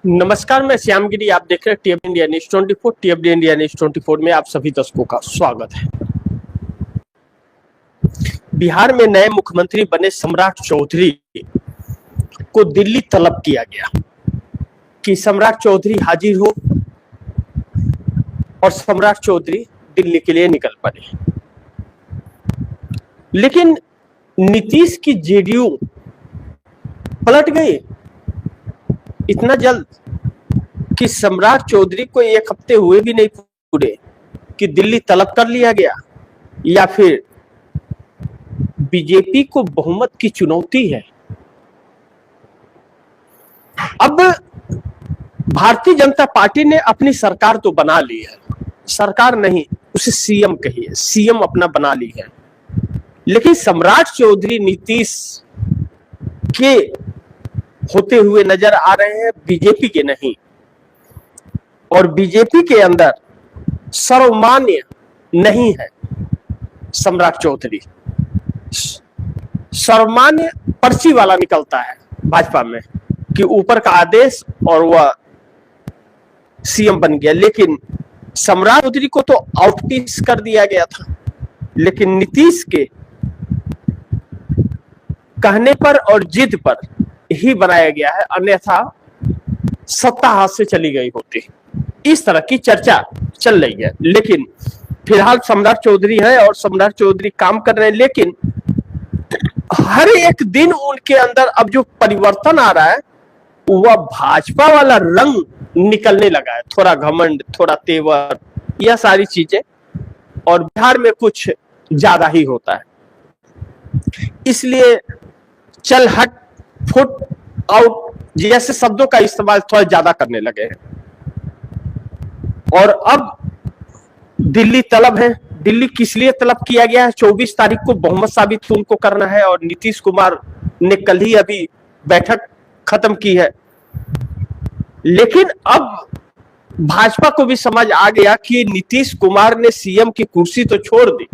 नमस्कार, मैं श्यामगिरी। आप देख रहे हैं TF India news 24। TF India news 24 में आप सभी दर्शकों का स्वागत है। बिहार में नए मुख्यमंत्री बने सम्राट चौधरी को दिल्ली तलब किया गया कि सम्राट चौधरी हाजिर हो, और सम्राट चौधरी दिल्ली के लिए निकल पड़े। लेकिन नीतीश की जेडीयू पलट गई इतना जल्द कि सम्राट चौधरी को एक हफ्ते हुए भी नहीं पूरे कि दिल्ली तलब कर लिया गया, या फिर बीजेपी को बहुमत की चुनौती है। अब भारतीय जनता पार्टी ने अपनी सरकार तो बना ली है, सरकार नहीं उसे सीएम कहिए, सीएम अपना बना ली है। लेकिन सम्राट चौधरी नीतीश के होते हुए नजर आ रहे हैं, बीजेपी के नहीं। और बीजेपी के अंदर सर्वमान्य नहीं है सम्राट चौधरी, सर्वमान्य पर्ची वाला निकलता है भाजपा में कि ऊपर का आदेश और वह सीएम बन गया। लेकिन सम्राट चौधरी को तो आउटपीस कर दिया गया था, लेकिन नीतीश के कहने पर और जिद पर ही बनाया गया है, अन्यथा सत्ता हाथ से चली गई होती। इस तरह की चर्चा चल रही है। लेकिन फिलहाल सम्राट चौधरी है और सम्राट चौधरी काम कर रहे हैं। लेकिन हर एक दिन उनके अंदर अब जो परिवर्तन आ रहा है वह भाजपा वाला रंग निकलने लगा है। थोड़ा घमंड, थोड़ा तेवर, यह सारी चीजें, और बिहार में कुछ ज्यादा ही होता है। इसलिए चल हट, फुट, आउट जैसे शब्दों का इस्तेमाल थोड़ा ज्यादा करने लगे हैं। और अब दिल्ली तलब है। दिल्ली किस लिए तलब किया गया है? 24 तारीख को बहुमत साबित उनको करना है, और नीतीश कुमार ने कल ही अभी बैठक खत्म की है। लेकिन अब भाजपा को भी समझ आ गया कि नीतीश कुमार ने सीएम की कुर्सी तो छोड़ दी,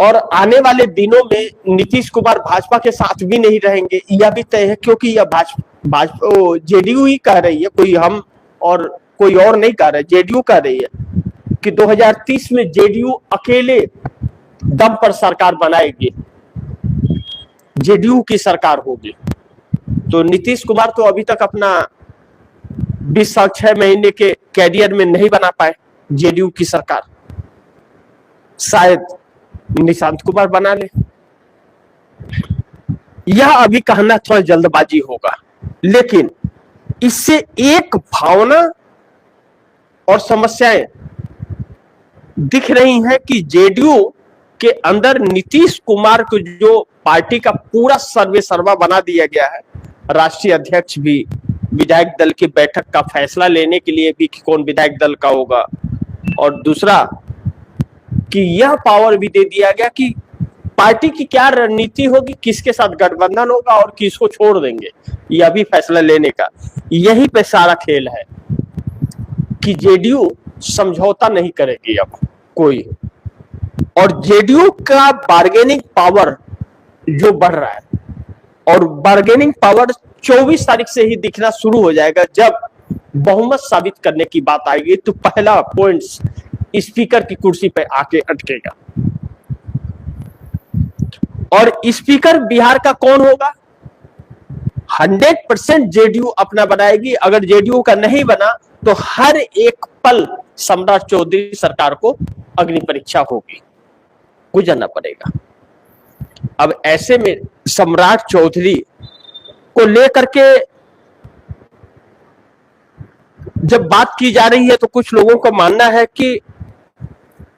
और आने वाले दिनों में नीतीश कुमार भाजपा के साथ भी नहीं रहेंगे, यह भी तय है। क्योंकि यह भाजपा जेडीयू ही कह रही है, कोई हम और कोई और नहीं कह रहा है, जेडीयू कह रही है कि 2030 में जेडीयू अकेले दम पर सरकार बनाएगी, जेडीयू की सरकार होगी। तो नीतीश कुमार तो अभी तक अपना 20 साल 6 महीने के कैरियर में नहीं बना पाए जेडीयू की सरकार। शायद निशांत कुमार बना ले। यह अभी कहना थोड़ा जल्दबाजी होगा, लेकिन इससे एक भावना और समस्याएं दिख रही हैं कि जेडीयू के अंदर नीतीश कुमार को जो पार्टी का पूरा सर्वे सर्वा बना दिया गया है, राष्ट्रीय अध्यक्ष भी, विधायक दल की बैठक का फैसला लेने के लिए भी कि कौन विधायक दल का होगा, और दूसरा कि यह पावर भी दे दिया गया कि पार्टी की क्या रणनीति होगी, किसके साथ गठबंधन होगा और किसको छोड़ देंगे, यह भी फैसला लेने का। यही पे सारा खेल है कि जेडीयू समझौता नहीं करेगी अब कोई, और जेडीयू का बार्गेनिंग पावर जो बढ़ रहा है, और बार्गेनिंग पावर 24 तारीख से ही दिखना शुरू हो जाएगा। जब बहुमत साबित करने की बात आएगी तो पहला पॉइंट स्पीकर की कुर्सी पे आके अटकेगा। और स्पीकर बिहार का कौन होगा? 100% जेडीयू अपना बनाएगी। अगर जेडीयू का नहीं बना तो हर एक पल सम्राट चौधरी सरकार को अग्नि परीक्षा होगी, गुजरना पड़ेगा। अब ऐसे में सम्राट चौधरी को लेकर के जब बात की जा रही है तो कुछ लोगों का मानना है कि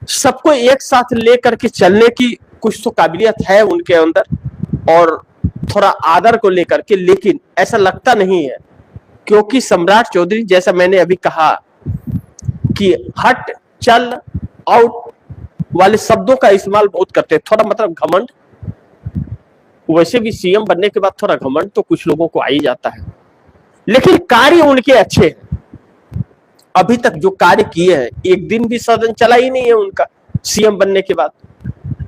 सबको एक साथ लेकर के चलने की कुछ तो काबिलियत है उनके अंदर, और थोड़ा आदर को लेकर के। लेकिन ऐसा लगता नहीं है, क्योंकि सम्राट चौधरी, जैसा मैंने अभी कहा कि हट, चल, आउट वाले शब्दों का इस्तेमाल बहुत करते हैं। थोड़ा मतलब घमंड, वैसे भी सीएम बनने के बाद थोड़ा घमंड तो कुछ लोगों को आ ही जाता है। लेकिन कार्य उनके अच्छे हैं। अभी तक जो कार्य किए हैं, एक दिन भी सदन चला ही नहीं है उनका सीएम बनने के बाद।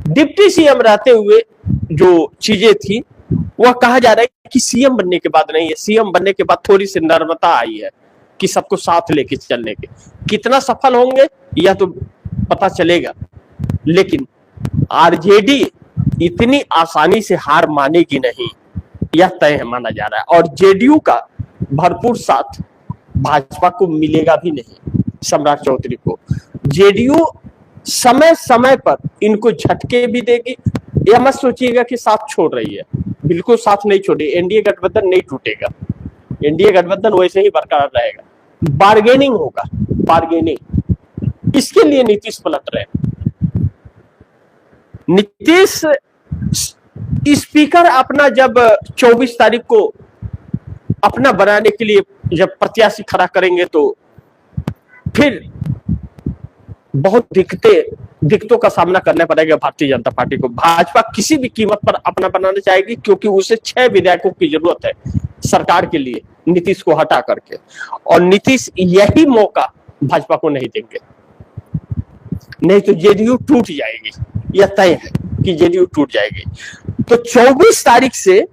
डिप्टी सीएम रहते हुए जो चीजें थी वह कहा जा रहा है कि सीएम बनने के बाद नहीं है, सीएम बनने के बाद थोड़ी सी नर्मता आई है कि सबको साथ लेके चलने के। कितना सफल होंगे यह तो पता चलेगा, लेकिन आरजेडी इतनी आसानी से हार मानेगी नहीं, यह तय माना जा रहा है। और जेडीयू का भरपूर साथ भाजपा को मिलेगा भी नहीं, सम्राट चौधरी को। जेडीयू समय समय पर इनको झटके भी देगी। यह मत सोचिएगा कि साथ छोड़ रही है, बिल्कुल साथ नहीं छोड़े। एनडीए गठबंधन नहीं टूटेगा, एनडीए गठबंधन वैसे ही बरकरार रहेगा। बार्गेनिंग होगा, बार्गेनिंग। इसके लिए नीतीश पलट रहे हैं। नीतीश स्पीकर अपना जब 24 तारीख को अपना बनाने के लिए जब प्रत्याशी खड़ा करेंगे तो फिर बहुत दिक्कतों का सामना करना पड़ेगा भारतीय जनता पार्टी को। भाजपा किसी भी कीमत पर अपना बनाना चाहेगी, क्योंकि उसे 6 विधायकों की जरूरत है सरकार के लिए, नीतीश को हटा करके। और नीतीश यही मौका भाजपा को नहीं देंगे, नहीं तो जेडीयू टूट जाएगी। यह तय है कि जेडीयू टूट जाएगी। तो 24 तारीख से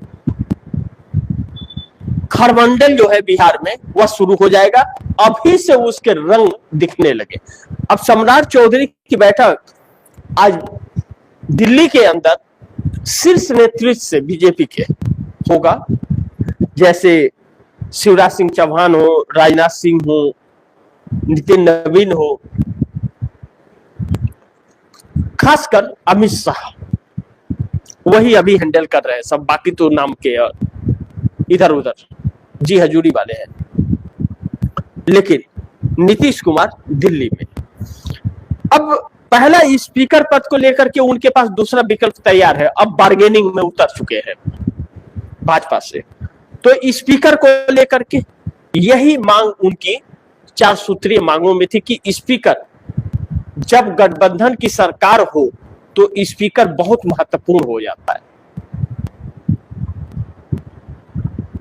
खरमंडल जो है बिहार में वह शुरू हो जाएगा। अभी से उसके रंग दिखने लगे। अब सम्राट चौधरी की बैठक आज दिल्ली के अंदर शीर्ष नेतृत्व से बीजेपी के होगा, जैसे शिवराज सिंह चौहान हो, राजनाथ सिंह हो, नितिन नवीन हो, खासकर अमित शाह वही अभी हैंडल कर रहे हैं सब, बाकी तो नाम के इधर उधर जी हजूरी वाले हैं। लेकिन नीतीश कुमार दिल्ली में। अब पहला स्पीकर पद को लेकर के उनके पास दूसरा विकल्प तैयार है। अब बार्गेनिंग में उतर चुके हैं भाजपा से। तो स्पीकर को लेकर के यही मांग उनकी 4 सूत्रीय मांगों में थी कि स्पीकर, जब गठबंधन की सरकार हो तो स्पीकर बहुत महत्वपूर्ण हो जाता है।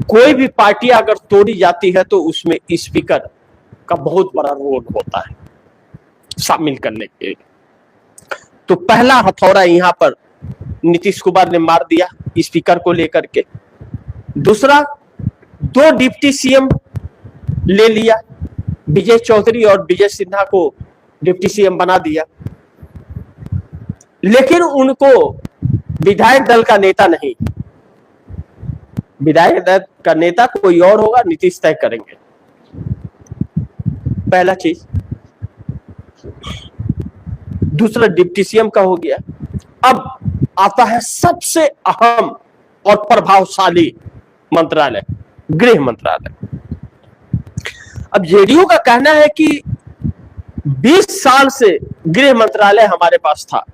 कोई भी पार्टी अगर तोड़ी जाती है तो उसमें स्पीकर का बहुत बड़ा रोल होता है शामिल करने के लिए। तो पहला हथौड़ा यहां पर नीतीश कुमार ने मार दिया स्पीकर को लेकर के। दूसरा, 2 डिप्टी सीएम ले लिया, विजय चौधरी और विजय सिन्हा को डिप्टी सीएम बना दिया। लेकिन उनको विधायक दल का नेता नहीं, विधायक दल का नेता कोई और होगा, नीतीश तय करेंगे। पहला चीज। दूसरा डिप्टी सीएम का हो गया। अब आता है सबसे अहम और प्रभावशाली मंत्रालय, गृह मंत्रालय। अब जेडीयू का कहना है कि 20 साल से गृह मंत्रालय हमारे पास था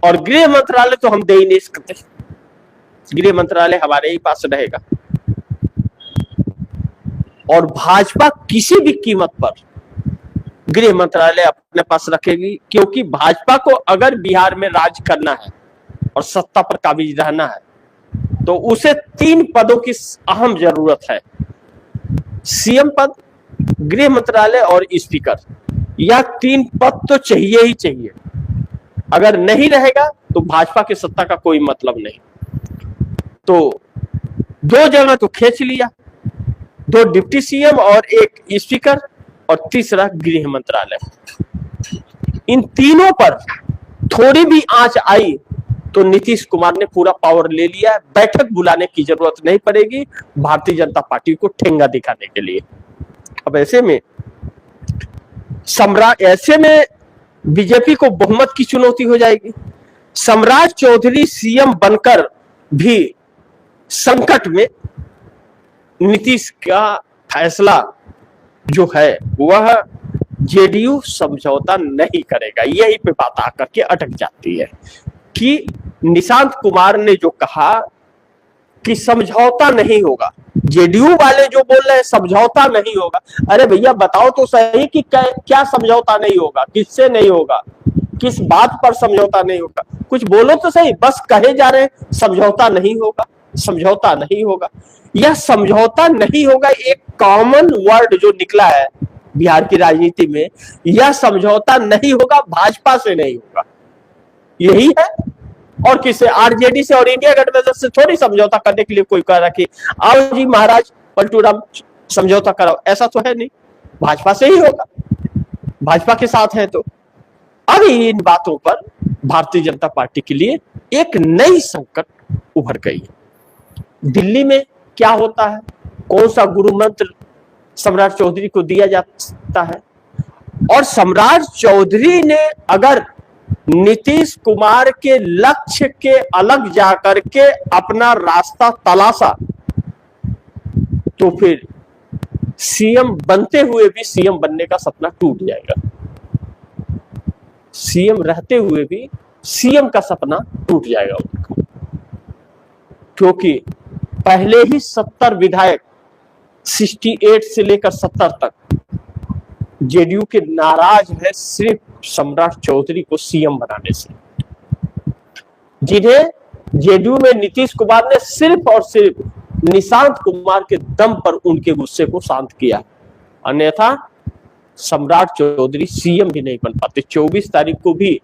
और गृह मंत्रालय तो हम दे ही नहीं सकते, गृह मंत्रालय हमारे ही पास रहेगा। और भाजपा किसी भी कीमत पर गृह मंत्रालय अपने पास रखेगी, क्योंकि भाजपा को अगर बिहार में राज करना है और सत्ता पर काबिज रहना है तो उसे 3 पदों की अहम जरूरत है, सीएम पद, गृह मंत्रालय और स्पीकर। यह 3 पद तो चाहिए ही चाहिए। अगर नहीं रहेगा तो भाजपा की सत्ता का कोई मतलब नहीं। तो 2 जगह तो खींच लिया, 2 डिप्टी सीएम और 1 स्पीकर और तीसरा गृह मंत्रालय। इन तीनों पर थोड़ी भी आंच आई तो नीतीश कुमार ने पूरा पावर ले लिया। बैठक बुलाने की जरूरत नहीं पड़ेगी भारतीय जनता पार्टी को ठेंगा दिखाने के लिए। अब ऐसे में बीजेपी को बहुमत की चुनौती हो जाएगी। सम्राट चौधरी सीएम बनकर भी संकट में। नीतीश का फैसला जो है वह जेडीयू समझौता नहीं करेगा। यही पे बात आकर के अटक जाती है कि निशांत कुमार ने जो कहा कि समझौता नहीं होगा, जेडीयू वाले जो बोल रहे हैं समझौता नहीं होगा। अरे भैया बताओ तो सही कि क्या समझौता नहीं होगा, किससे नहीं होगा, किस बात पर समझौता नहीं होगा, कुछ बोलो तो सही। बस कहे जा रहे हैं समझौता नहीं होगा, समझौता नहीं होगा। यह समझौता नहीं होगा एक कॉमन वर्ड जो निकला है बिहार की राजनीति में। यह समझौता नहीं होगा, भाजपा से नहीं होगा, यही है। और किससे? आरजेडी से और इंडिया गठबंधन से थोड़ी समझौता करने के लिए कोई कह रहा कि आओ जी महाराज पलटू राम समझौता कराओ, ऐसा तो है नहीं। भाजपा से ही होगा, भाजपा के साथ है। तो अब इन बातों पर भारतीय जनता पार्टी के लिए एक नई संकट उभर गई है। दिल्ली में क्या होता है, कौन सा गुरु मंत्र सम्राट चौधरी को दिया जाता है, और सम्राट चौधरी ने अगर नीतीश कुमार के लक्ष्य के अलग जाकर के अपना रास्ता तलाशा तो फिर सीएम बनते हुए भी सीएम बनने का सपना टूट जाएगा। सीएम रहते हुए भी सीएम का सपना टूट जाएगा उनका, क्योंकि पहले ही 70 विधायक 68 से लेकर 70 तक जेडीयू के नाराज है सिर्फ सम्राट चौधरी को सीएम बनाने से, जिन्हें जेडीयू में नीतीश कुमार ने सिर्फ और सिर्फ निशांत कुमार के दम पर उनके गुस्से को शांत किया, अन्यथा सम्राट चौधरी सीएम भी नहीं बन पाते। 24 तारीख को भी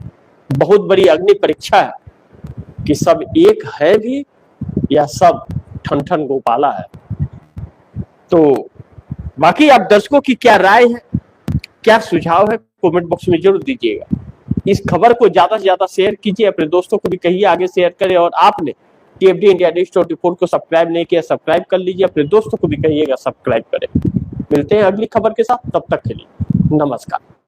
बहुत बड़ी अग्नि परीक्षा है कि सब एक है भी या सब ठन ठन गोपाला है। तो बाकी आप दर्शकों की क्या राय है, क्या सुझाव है, कमेंट बॉक्स में जरूर दीजिएगा। इस खबर को ज्यादा से ज्यादा शेयर कीजिए, अपने दोस्तों को भी कहिए आगे शेयर करें, और आपने टीएफडी इंडिया न्यूज़ 24 को सब्सक्राइब नहीं किया, सब्सक्राइब कर लीजिए, अपने दोस्तों को भी कहिएगा सब्सक्राइब करें। मिलते हैं अगली खबर के साथ, तब तक के लिए नमस्कार।